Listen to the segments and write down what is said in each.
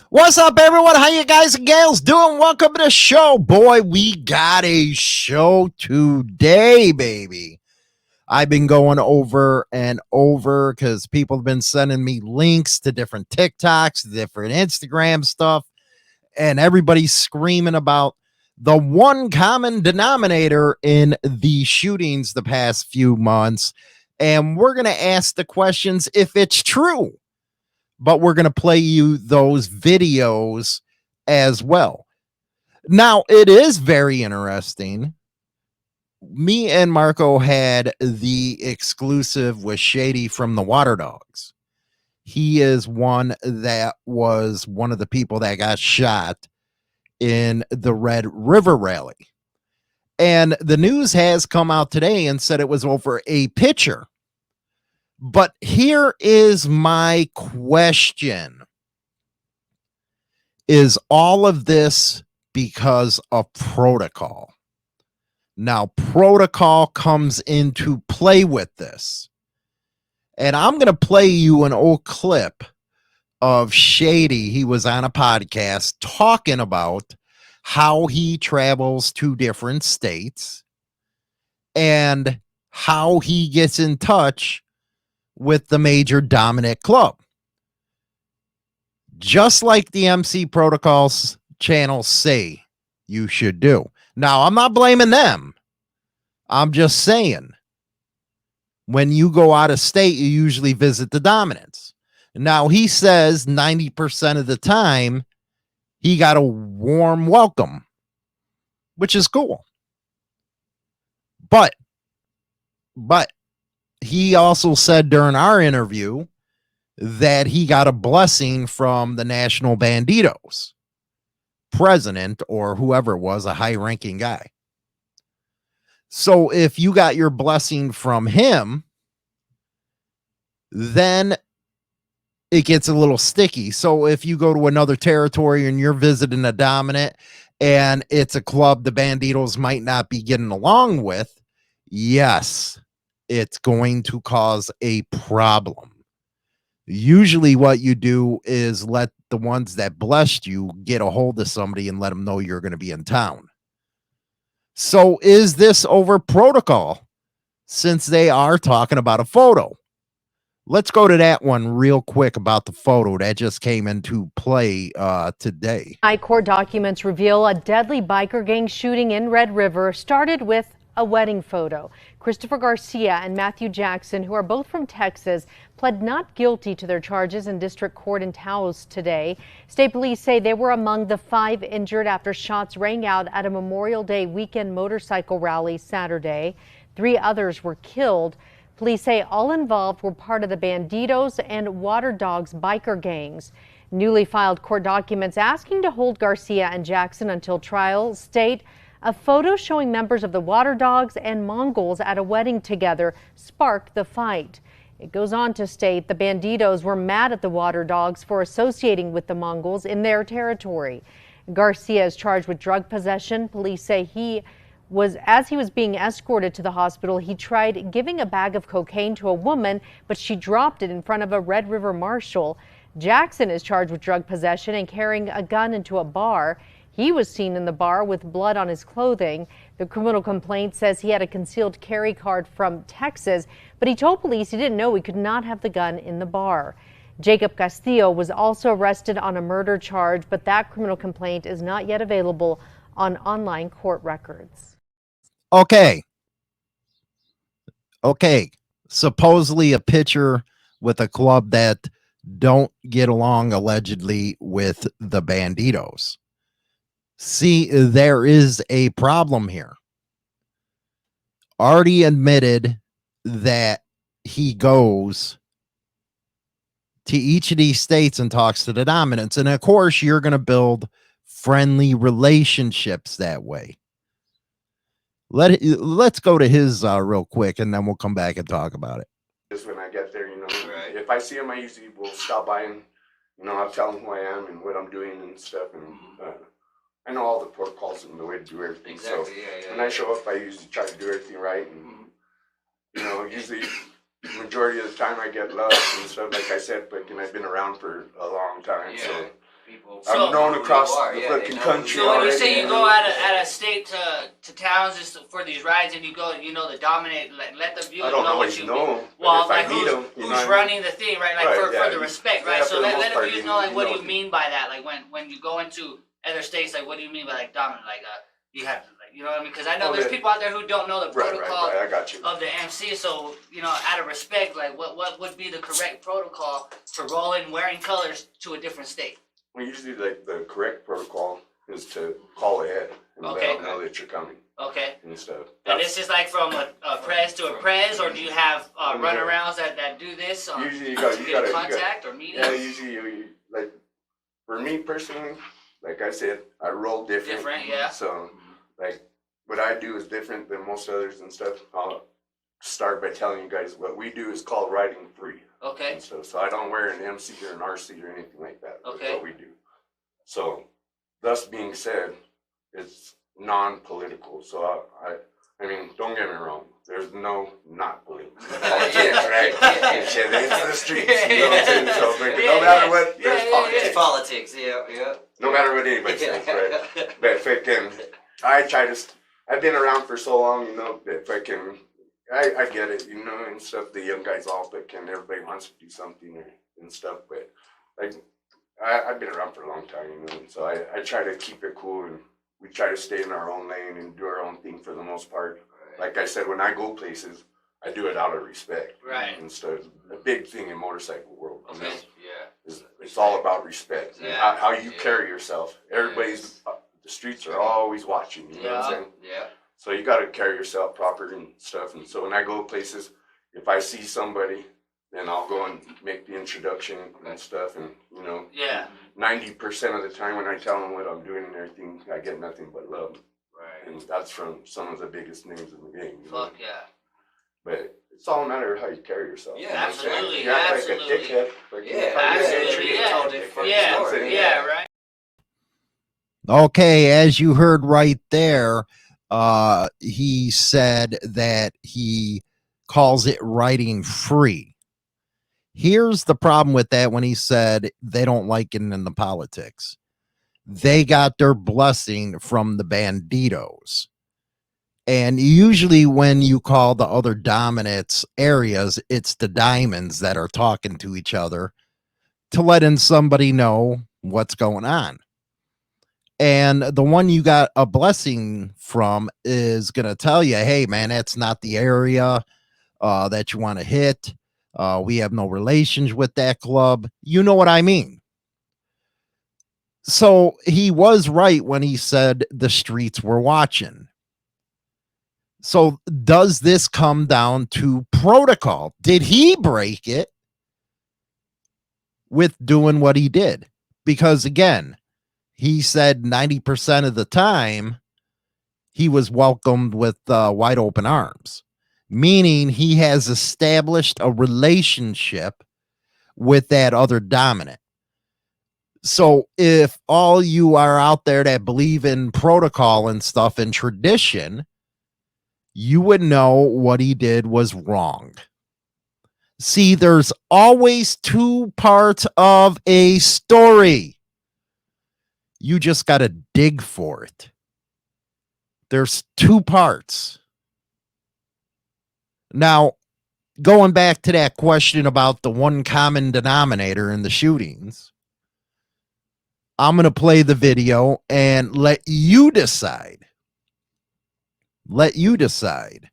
What's up, everyone? How you guys and gals doing? Welcome to the show. Boy, we got a show today, baby. I've been going over and over because people have been sending me links to different TikToks, different Instagram stuff, and everybody's screaming about the one common denominator in the shootings the past few months. And we're going to ask the questions if it's true, but we're going to play you those videos as well. Now, it is very interesting. Me and Marco had the exclusive with Shady from the Waterdogs. He is one that was one of the people that got shot in the Red River rally. And the news has come out today and said it was over a pitcher. But here is my question. Is all of this because of protocol? Now, protocol comes into play with this. And I'm going to play you an old clip of Shady. He was on a podcast talking about how he travels to different states and how he gets in touch with the major dominant club. Just like the MC protocols channels say you should do. Now, I'm not blaming them. I'm just saying, when you go out of state, you usually visit the dominants. Now, he says 90% of the time, he got a warm welcome, which is cool. But he also said during our interview that he got a blessing from the National Bandidos president or whoever it was, a high-ranking guy. So if you got your blessing from him, then it gets a little sticky. So if you go to another territory and you're visiting a dominant and it's a club the Bandidos might not be getting along with, yes, it's going to cause a problem. Usually what you do is let the ones that blessed you get a hold of somebody and let them know you're going to be in town. So is this over protocol since they are talking about a photo? Let's go to that one real quick about the photo that just came into play today. Court documents reveal a deadly biker gang shooting in Red River started with a wedding photo. Christopher Garcia and Matthew Jackson, who are both from Texas, pled not guilty to their charges in district court in Taos today. State police say they were among the 5 injured after shots rang out at a Memorial Day weekend motorcycle rally Saturday. 3 others were killed. Police say all involved were part of the Bandidos and Waterdog's biker gangs. Newly filed court documents asking to hold Garcia and Jackson until trial state a photo showing members of the Waterdogs and Mongols at a wedding together sparked the fight. It goes on to state the Bandidos were mad at the Waterdogs for associating with the Mongols in their territory. Garcia is charged with drug possession. Police say as he was being escorted to the hospital, he tried giving a bag of cocaine to a woman, but she dropped it in front of a Red River marshal. Jackson is charged with drug possession and carrying a gun into a bar. He was seen in the bar with blood on his clothing. The criminal complaint says he had a concealed carry card from Texas, but he told police he didn't know he could not have the gun in the bar. Jacob Castillo was also arrested on a murder charge, but that criminal complaint is not yet available on online court records. Okay. Supposedly a pitcher with a club that don't get along allegedly with the Bandidos. See, there is a problem here. Already admitted that he goes to each of these states and talks to the dominants. And of course, you're going to build friendly relationships that way. Let's go to his real quick, and then we'll come back and talk about it. Just when I get there, if I see him, I usually will stop by and, I'll tell him who I am and what I'm doing and stuff. And I know all the protocols and the way to do everything. Exactly, so when I show up, I usually try to do everything right. And, usually the majority majority of the time I get love and stuff. Like I said, but I've been around for a long time, Yeah. so People. I'm known across the they fucking know country. who you So when you already. say you go out of state to towns just for these rides, and you go, you know, the dominate, like, let the viewers I don't know what always you know. mean. But Well, if I like meet them, who's running the thing, right? Like Right, for yeah, the respect, yeah, right? for So the let most the part, viewers you know, like, know what do it. you mean by that? Like when you go into other states, like what do you mean by like dominant? Like you have, like, you know what I mean? Because I know there's people out there who don't know the protocol Right, I got you. of the MC. So you know, out of respect, like what would be the correct protocol to roll in wearing colors to a different state? Well, usually, like, the correct protocol is to call ahead and Okay. let them know that you're coming Okay. and stuff. And this is like from a prez to a prez, or do you have runarounds that do this? Usually you to gotta- get contact or meetings? Yeah, usually like, for me personally, like I said, I roll different. Different, yeah. So, like, what I do is different than most others and stuff. I'll start by telling you guys what we do is called riding free. Okay. And stuff. So I don't wear an MC or an RC or anything like that. That's Okay. what we do. So, thus being said, it's non-political. So I mean, don't get me wrong. There's no not political. Politics, right? And shit, it's the streets. You know what I'm saying? So, but no matter what, there's politics. It's politics, yeah. No matter what anybody says, right? But fucking, I've been around for so long, you know, that fucking, I get it, you know, and stuff. The young guys all fucking, everybody wants to do something and stuff, but like, I've been around for a long time, you know, and so I try to keep it cool, and we try to stay in our own lane and do our own thing for the most part. Like I said, when I go places, I do it out of respect. Right. And so a big thing in motorcycle world, you know, Yeah. it's all about respect. And Yeah. how you carry yourself. Everybody's, the streets are always watching, you know what I'm saying? Yeah. So you got to carry yourself proper and stuff. And so when I go places, if I see somebody, then I'll go and make the introduction and stuff. And, you know, Yeah. 90% of the time when I tell them what I'm doing and everything, I get nothing but love. Right. And that's from some of the biggest names in the game. You know? Fuck yeah. But it's all a matter of how you carry yourself. Yeah, You know what I'm saying? absolutely, You act absolutely. like a dickhead. Like, Yeah, if I get absolutely, treated, yeah. it's all different. Yeah. You know what I'm saying? Yeah. Right. Okay, as you heard right there, he said that he calls it writing free. Here's the problem with that when he said they don't like it in the politics. They got their blessing from the Bandidos. And usually when you call the other dominants areas, it's the diamonds that are talking to each other to letting somebody know what's going on. And the one you got a blessing from is going to tell you, hey, man, that's not the area that you want to hit. We have no relations with that club. You know what I mean? So he was right when he said the streets were watching. So does this come down to protocol? Did he break it with doing what he did? Because again, he said 90% of the time he was welcomed with wide open arms, meaning he has established a relationship with that other dominant. So if all you are out there that believe in protocol and stuff and tradition, you would know what he did was wrong. See, there's always two parts of a story. You just got to dig for it. There's two parts. Now, going back to that question about the one common denominator in the shootings, I'm going to play the video and let you decide. Let you decide.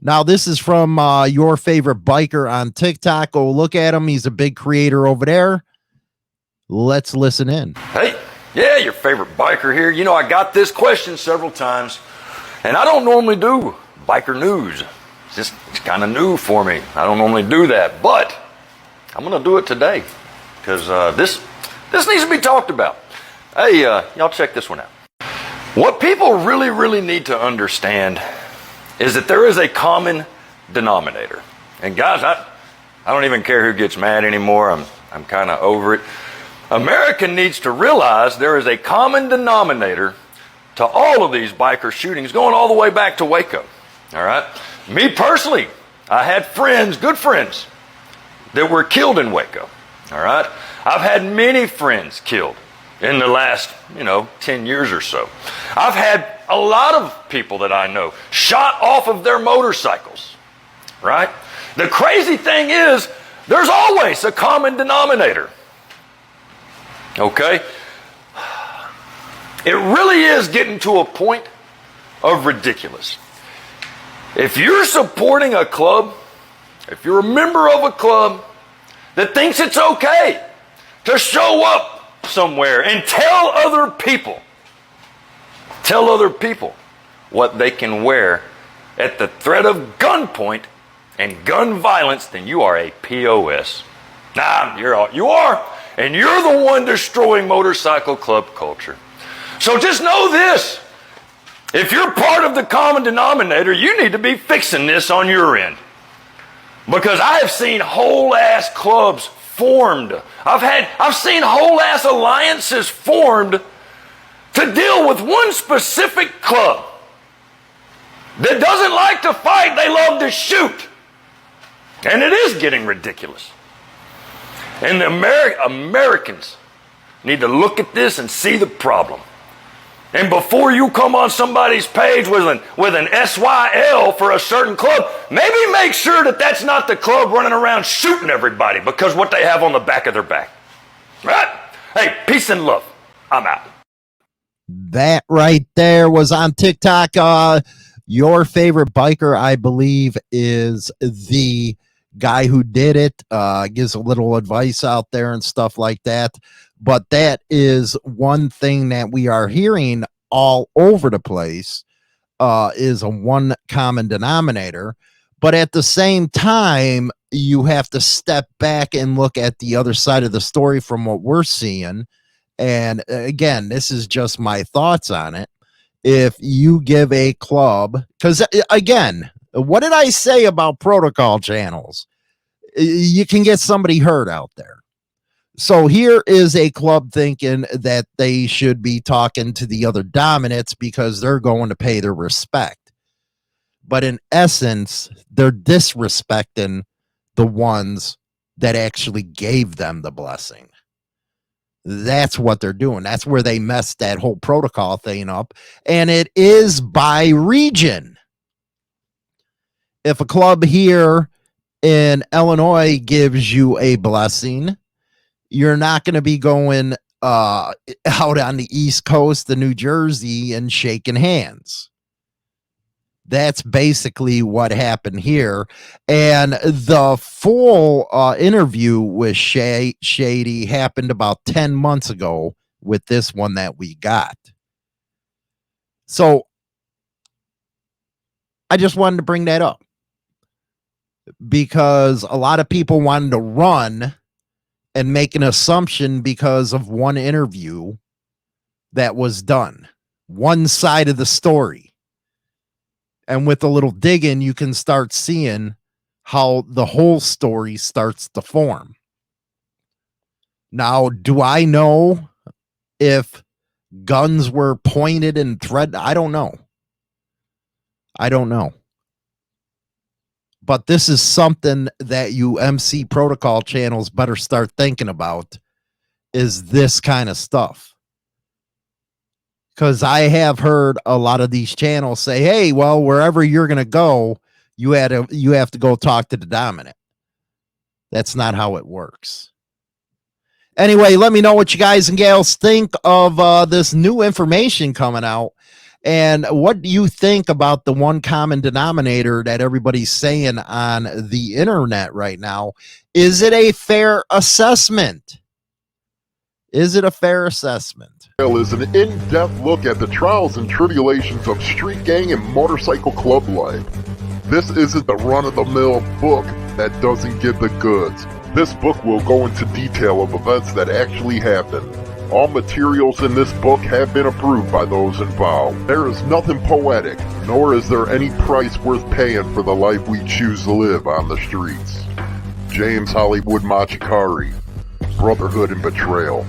Now, this is from your favorite biker on TikTok. Go look at him. He's a big creator over there. Let's listen in. Hey, yeah, your favorite biker here. You know, I got this question several times, and I don't normally do biker news. It's kind of new for me. I don't normally do that, but I'm going to do it today because this needs to be talked about. Hey, y'all check this one out. What people really need to understand is that there is a common denominator. And guys, I don't even care who gets mad anymore. I'm kind of over it. America needs to realize there is a common denominator to all of these biker shootings going all the way back to Waco. All right? Me personally, I had friends, good friends, that were killed in Waco. All right? I've had many friends killed in the last, 10 years or so. I've had a lot of people that I know shot off of their motorcycles, right? The crazy thing is, there's always a common denominator, okay? It really is getting to a point of ridiculous. If you're supporting a club, if you're a member of a club that thinks it's okay to show up somewhere and tell other people what they can wear at the threat of gunpoint and gun violence, then you are a POS. Nah, you are, and you're the one destroying motorcycle club culture. So just know this. If you're part of the common denominator, you need to be fixing this on your end. Because I have seen whole ass clubs formed. I've seen whole ass alliances formed to deal with one specific club that doesn't like to fight, they love to shoot. And it is getting ridiculous. And the Americans need to look at this and see the problem. And before you come on somebody's page with an SYL for a certain club, maybe make sure that that's not the club running around shooting everybody because what they have on the back of their back. Right? Hey, peace and love. I'm out. That right there was on TikTok. Your favorite biker, I believe, is the guy who did it. Gives a little advice out there and stuff like that. But that is one thing that we are hearing all over the place, is a one common denominator. But at the same time, you have to step back and look at the other side of the story from what we're seeing. And again, this is just my thoughts on it. If you give a club, because again, what did I say about protocol channels? You can get somebody hurt out there. So here is a club thinking that they should be talking to the other dominants because they're going to pay their respect. But in essence, they're disrespecting the ones that actually gave them the blessing. That's what they're doing. That's where they messed that whole protocol thing up. And it is by region. If a club here in Illinois gives you a blessing, you're not going to be going out on the East Coast, the New Jersey, and shaking hands. That's basically what happened here. And the full interview with Shady happened about 10 months ago with this one that we got. So I just wanted to bring that up because a lot of people wanted to run and make an assumption because of one interview that was done. One side of the story. And with a little digging, you can start seeing how the whole story starts to form. Now, do I know if guns were pointed and threatened? I don't know. I don't know. But this is something that you MC protocol channels better start thinking about, is this kind of stuff. Because I have heard a lot of these channels say, hey, well, wherever you're going to go, you have to go talk to the dominant. That's not how it works. Anyway, let me know what you guys and gals think of this new information coming out. And what do you think about the one common denominator that everybody's saying on the internet right now? Is it a fair assessment? Is it a fair assessment? Is an in-depth look at the trials and tribulations of street gang and motorcycle club life. This isn't the run-of-the-mill book that doesn't give the goods. This book will go into detail of events that actually happened. All materials in this book have been approved by those involved. There is nothing poetic, nor is there any price worth paying for the life we choose to live on the streets. James Hollywood Machikari, Brotherhood and Betrayal.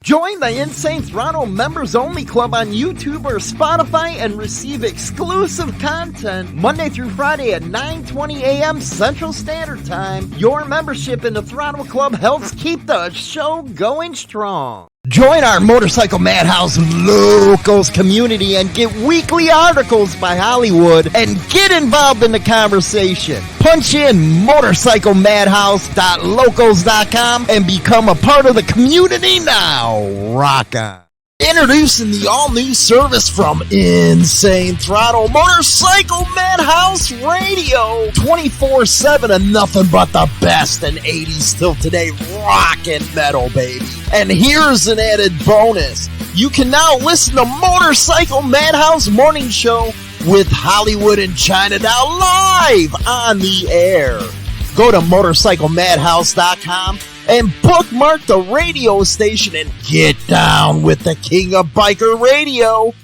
Join the Insane Throttle Members Only Club on YouTube or Spotify and receive exclusive content Monday through Friday at 9:20 a.m. Central Standard Time. Your membership in the Throttle Club helps keep the show going strong. Join our Motorcycle Madhouse Locals community and get weekly articles by Hollywood and get involved in the conversation. Punch in motorcyclemadhouse.locals.com and become a part of the community now. Rock on. Introducing the all-new service from Insane Throttle, Motorcycle Madhouse Radio. 24/7 and nothing but the best in 80s till today rock and metal, baby. And here's an added bonus. You can now listen to Motorcycle Madhouse Morning Show with Hollywood and Chinatown live on the air. Go to motorcyclemadhouse.com and bookmark the radio station and get down with the king of biker radio.